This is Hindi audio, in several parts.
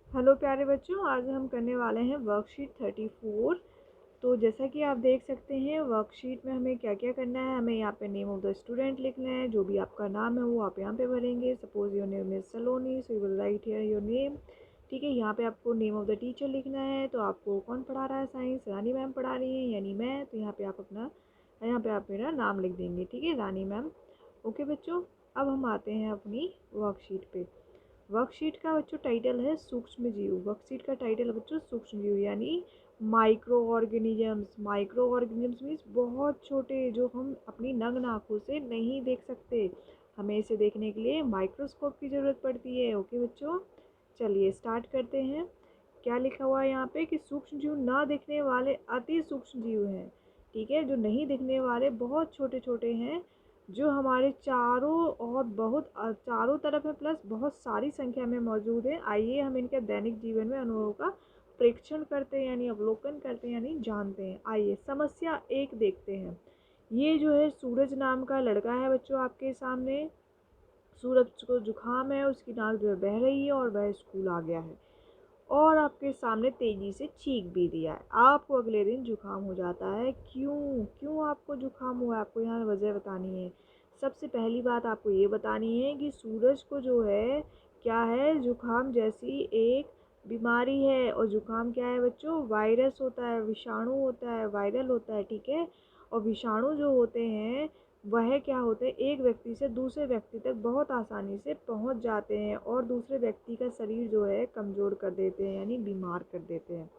हेलो प्यारे बच्चों, आज हम करने वाले हैं वर्कशीट 34। तो जैसा कि आप देख सकते हैं वर्कशीट में हमें क्या क्या करना है। हमें यहाँ पे नेम ऑफ द स्टूडेंट लिखना है, जो भी आपका नाम है वो आप यहाँ पे भरेंगे। Suppose your name is Saloni, so you will write here your name. ठीक है, यहाँ पे आपको नेम ऑफ द टीचर लिखना है। तो आपको कौन पढ़ा रहा है? साइंस रानी मैम पढ़ा रही हैं, यानी मैं। तो यहाँ पे आप मेरा नाम लिख देंगे। ठीक है, रानी मैम। ओके बच्चों, अब हम आते हैं अपनी वर्कशीट पे। वर्कशीट का बच्चों टाइटल है सूक्ष्म जीव। वर्कशीट का टाइटल है बच्चों सूक्ष्म जीव, यानी micro organisms. Micro organisms means बहुत छोटे, जो हम अपनी नग्न आँखों से नहीं देख सकते। हमें इसे देखने के लिए माइक्रोस्कोप की ज़रूरत पड़ती है। ओके बच्चों, चलिए स्टार्ट करते हैं। क्या लिखा हुआ है यहाँ पे कि सूक्ष्म जीव ना दिखने वाले अति सूक्ष्म जीव हैं। ठीक है, जो नहीं दिखने वाले बहुत छोटे छोटे हैं, जो हमारे चारों और चारों तरफ है, प्लस बहुत सारी संख्या में मौजूद है। आइए हम इनके दैनिक जीवन में अनुभवों का प्रेक्षण करते हैं, यानी अवलोकन करते हैं, यानी जानते हैं। आइए समस्या 1 देखते हैं। ये जो है सूरज नाम का लड़का है बच्चों आपके सामने। सूरज को जुकाम है, उसकी नाक जो है बह रही है और वह स्कूल आ गया है, और आपके सामने तेजी से चीख भी दिया है। आपको अगले दिन जुकाम हो जाता है। क्यों क्यों आपको जुकाम हुआ है? आपको यहाँ वजह बतानी है। सबसे पहली बात आपको ये बतानी है कि सूरज को जो है क्या है, जुकाम जैसी एक बीमारी है। और जुकाम क्या है बच्चों? वायरस होता है, विषाणु होता है, वायरल होता है। ठीक है, और विषाणु जो होते हैं वह क्या होते हैं, एक व्यक्ति से दूसरे व्यक्ति तक बहुत आसानी से पहुंच जाते हैं और दूसरे व्यक्ति का शरीर जो है कमज़ोर कर देते हैं, यानी बीमार कर देते हैं।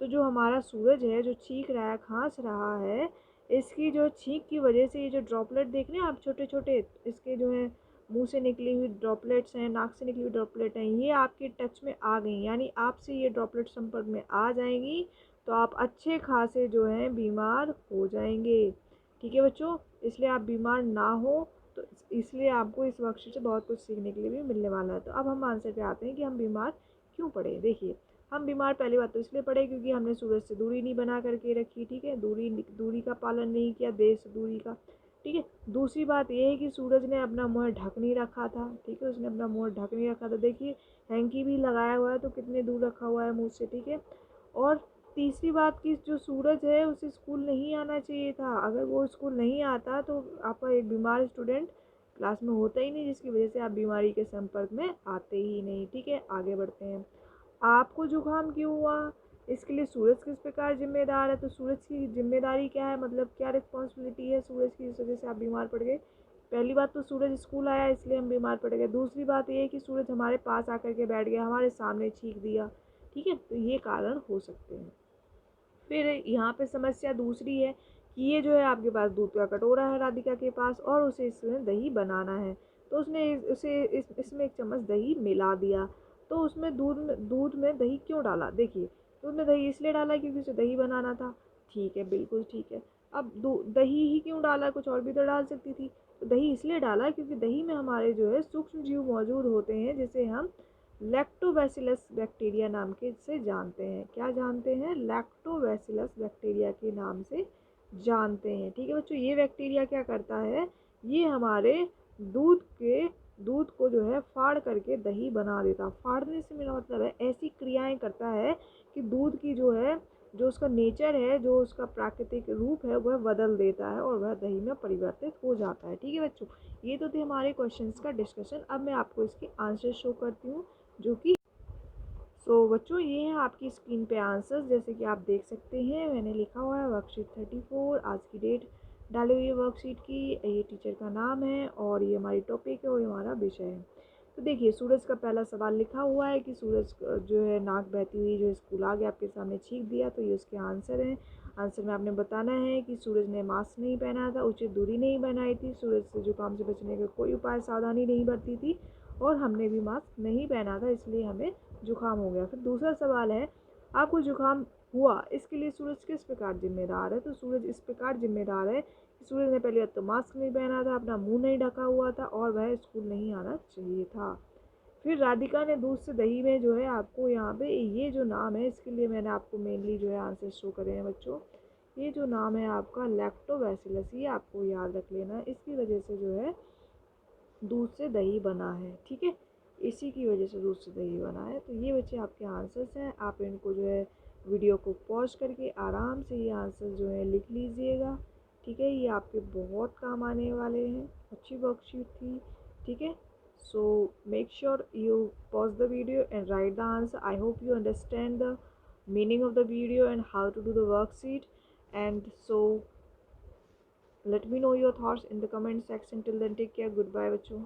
तो जो हमारा सूरज है, जो चीख रहा है, खांस रहा है, इसकी जो छींक की वजह से ये जो ड्रॉपलेट देख रहे हैं आप छोटे छोटे, इसके जो है मुंह से निकली हुई ड्रॉपलेट्स हैं, नाक से निकली हुई ड्रॉपलेट हैं, ये आपके टच में आ गई, यानी आपसे ये ड्रॉपलेट संपर्क में आ जाएंगी तो आप अच्छे खासे जो है बीमार हो जाएंगे। ठीक है बच्चों, इसलिए आप बीमार ना हो। तो इसलिए आपको इस वर्कशीट से बहुत कुछ सीखने के लिए भी मिलने वाला है। तो अब हम आंसर पे आते हैं कि हम बीमार क्यों पड़े। देखिए, हम बीमार पहली बात तो इसलिए पड़े क्योंकि हमने सूरज से दूरी नहीं बना करके रखी। ठीक है, दूरी दूरी का पालन नहीं किया, देश दूरी का। ठीक है, दूसरी बात ये है कि सूरज ने अपना मुँह ढक नहीं रखा था। ठीक है, उसने अपना मुँह ढक नहीं रखा था। देखिए, हैंकी भी लगाया हुआ है तो कितने दूर रखा हुआ है मुँह से। ठीक है, और तीसरी बात कि जो सूरज है उसे स्कूल नहीं आना चाहिए था। अगर वो स्कूल नहीं आता तो आपका एक बीमार स्टूडेंट क्लास में होता ही नहीं, जिसकी वजह से आप बीमारी के संपर्क में आते ही नहीं। ठीक है, आगे बढ़ते हैं। आपको जुकाम क्यों हुआ? इसके लिए सूरज किस प्रकार जिम्मेदार है? तो सूरज की जिम्मेदारी क्या है, मतलब क्या रिस्पॉन्सिबिलिटी है सूरज की, इस वजह से आप बीमार पड़ गए? पहली बात तो सूरज स्कूल आया इसलिए हम बीमार पड़ गए। दूसरी बात ये है कि सूरज हमारे पास आकर के बैठ गया, हमारे सामने चीख दिया। ठीक है, तो ये कारण हो सकते हैं। फिर यहाँ पे समस्या दूसरी है कि ये जो है आपके पास दूध का कटोरा है राधिका के पास, और उसे इसमें दही बनाना है। तो उसने इसमें एक चम्मच दही मिला दिया। तो उसमें दूध में दही क्यों डाला? देखिए, दूध में दही इसलिए डाला क्योंकि उसे दही बनाना था। ठीक है, बिल्कुल ठीक है। अब दही ही क्यों डाला? कुछ और भी तो डाल सकती थी। तो दही इसलिए डाला क्योंकि दही में हमारे जो है सूक्ष्म जीव मौजूद होते हैं, जिसे हम लैक्टोबैसिलस बैक्टीरिया नाम के से जानते हैं। क्या जानते हैं? लैक्टोबैसिलस बैक्टीरिया के नाम से जानते हैं। ठीक है बच्चों, ये बैक्टीरिया क्या करता है, ये हमारे दूध के दूध को जो है फाड़ करके दही बना देता। फाड़ने से मेरा मतलब है ऐसी क्रियाएं करता है कि दूध की जो है, जो उसका नेचर है, जो उसका प्राकृतिक रूप है, वह बदल देता है और वह दही में परिवर्तित हो जाता है। ठीक है बच्चों, ये तो थे हमारे क्वेश्चंस का डिस्कशन। अब मैं आपको इसके आंसर शो करती हूँ, जो कि बच्चों ये हैं आपकी स्क्रीन पे आंसर्स। जैसे कि आप देख सकते हैं मैंने लिखा हुआ है वर्कशीट 34, आज की डेट डाली हुई है वर्कशीट की, ये टीचर का नाम है और ये हमारी टॉपिक है और ये हमारा विषय है। तो देखिए, सूरज का पहला सवाल लिखा हुआ है कि सूरज जो है नाक बहती हुई जो स्कूल आ गया आपके सामने चीख दिया, तो ये उसके आंसर हैं। आंसर में आपने बताना है कि सूरज ने मास्क नहीं पहना था, उचित दूरी नहीं बनाई थी, सूरज से जुकाम से बचने का कोई उपाय सावधानी नहीं बरती थी, और हमने भी मास्क नहीं पहना था, इसलिए हमें जुकाम हो गया। फिर दूसरा सवाल है, आपको जुकाम हुआ, इसके लिए सूरज किस प्रकार जिम्मेदार है? तो सूरज इस प्रकार जिम्मेदार है कि सूरज ने पहले तो मास्क नहीं पहना था, अपना मुंह नहीं ढका हुआ था, और वह स्कूल नहीं आना चाहिए था। फिर राधिका ने दूध से दही में जो है आपको यहाँ पे ये जो नाम है, इसके लिए मैंने आपको मेनली जो है आंसर शो करे हैं बच्चों। ये जो नाम है आपका लैक्टोबैसिलस, ये आपको याद रख लेना है। इसकी वजह से जो है दूध से दही बना है। ठीक है, इसी की वजह से दूध से दही बना है। तो ये बच्चे आपके आंसर्स हैं। आप इनको जो है वीडियो को पॉज करके आराम से ये आंसर जो है लिख लीजिएगा। ठीक है, ये आपके बहुत काम आने वाले हैं। अच्छी वर्कशीट थी। ठीक है, so make sure you pause the video and write the answer. I hope you understand the meaning of the video and how to do the worksheet. And so let me know your thoughts in the comment section. Till then, take care. Goodbye बच्चों।